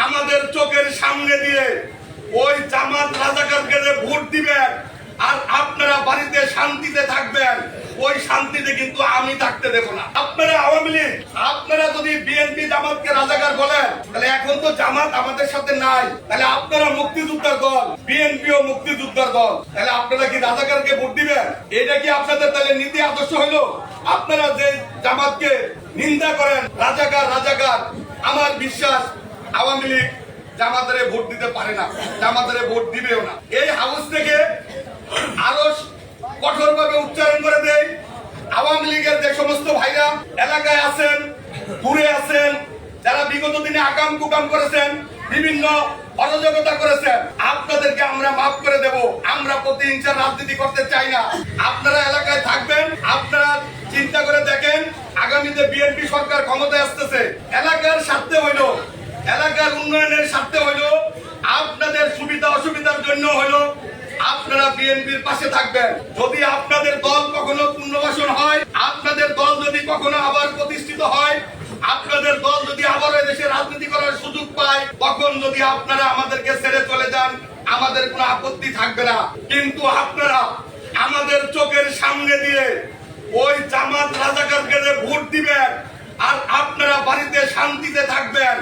আমাদের চোখের সামনে দিয়ে ওই জামাত রাজাকারকে যে ভোট দিবেন আর আপনারা বাড়িতে শান্তিতে থাকবেন, ওই শান্তিতে কিন্তু আমি থাকতে দেব না। আপনারা আওয়ামী লীগ, আপনারা যদি বিএনপি জামাতকে রাজাকার বলেন, তাহলে এখন তো জামাত আমাদের সাথে নাই, তাহলে আপনারা মুক্তিযোদ্ধার দল, বিএনপিও মুক্তিযোদ্ধার দল, তাহলে আপনারা কি রাজাকারকে ভোট দিবেন? এটা কি আপনাদের তাহলে নীতি আদর্শ হইলো? আপনারা যে জামাতকে নিন্দা করেন রাজাকার রাজাকার, আমার বিশ্বাস আওয়ামী লীগ জামাতের ভোট দিতে পারে না, জামাতের ভোট দিবেও না। এই হাউস থেকে আরো কঠোরভাবে উচ্চারণ করে দেয়, আওয়ামী লীগের যে সমস্ত ভাইরা এলাকায় আছেন, দূরে আছেন, যারা বিগত দিনে আকাম কুকাম করেছেন, বিভিন্ন অরাজকতা করেছেন, আপনাদেরকে আমরা মাফ করে দেব। আমরা প্রতিহিংসার রাজনীতি করতে চাই না। আপনারা এলাকায় থাকবেন, আপনারা চিন্তা করে দেখেন আগামীতে বিএনপি সরকার ক্ষমতায় আসতেছে, এলাকার স্বার্থে হইল, এলাকার উন্নয়নের স্বার্থে হইল, আপনাদের সুবিধা অসুবিধার জন্য হইল, আপনারা বিএনপির পাশে থাকবেন। যদি আপনাদের দল কখনো পুনর্বাসন হয়, আপনাদের দল যদি কখনো আবার প্রতিষ্ঠিত হয়, আপনাদের দল যদি আবার দেশে রাজনীতি করার সুযোগ পায়, তখন যদি আপনারা আমাদেরকে ছেড়ে চলে যান, আমাদের কোনো আপত্তি থাকবে না। কিন্তু আপনারা আমাদের চোখের সামনে দিয়ে ওই জামাত রাজাকারকে যে ভোট দিবেন আর আপনারা বাড়িতে শান্তিতে থাকবেন,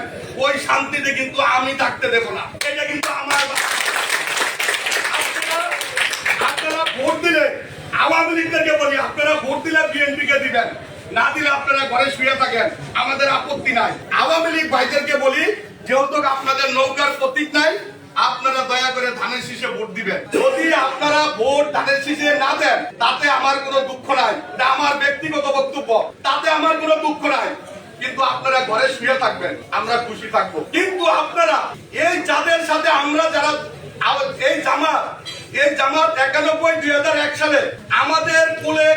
ওই শান্তিতে কিন্তু আমি থাকতে দেব না। এটা কিন্তু আমার আপনারা ভোট দিলে, আওয়ামী লীগকে বলি, আপনারা ভোট দিলে বিএনপি কে দিবেন, না দিলে আপনারা ঘরে শুয়ে থাকেন, আমাদের আপত্তি নাই। আওয়ামী লীগ ভাইদেরকে বলি, যেহেতু আপনাদের নৌকার প্রতীক নাই, আপনারা দয়া করে ধানের শীষে ভোট দিবেন। যদি আপনারা ভোট ধানের শীষে না দেন, তাতে আমার কোনো দুঃখ নাই, এটা আমার ব্যক্তিগত বক্তব্য, তাতে আমার কোনো দুঃখ নাই। কিন্তু আপনারা ঘরে শুয়ে থাকবেন, আমরা খুশি থাকবো। কিন্তু আপনারা এই যাদের সাথে আমরা যারা এই জামাত 91-2001 সালে আমাদের কোলে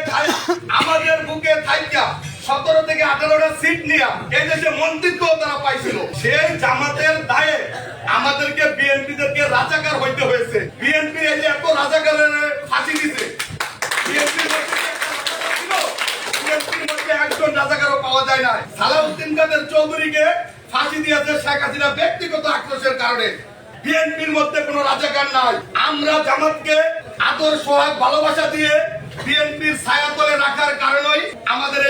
আমাদের বুকে থাইকা 17 থেকে 18টা সিট নিয়ে এই দেশে মন্ত্রিত্ব তারা পাইছিল, সেই জামাতের দায়ে আমাদেরকে বিএনপিদেরকে রাজাকার হইতে হয়েছে। বিএনপি এই যে এত রাজাকারের ফাঁসি দিছে, বিএনপির মধ্যে একজন রাজাকারও পাওয়া যায় না। সালাউদ্দিন কাদের চৌধুরীকে ফাঁসি দিয়েছে শেখ হাসিনা ব্যক্তিগত আক্রোশের কারণে। বিএনপির মধ্যে কোন রাজাকার নাই। আমরা জামাতকে আদর সোহাগ ভালোবাসা দিয়ে বিএনপির ছায়াতলে রাখার কারণেই আমাদের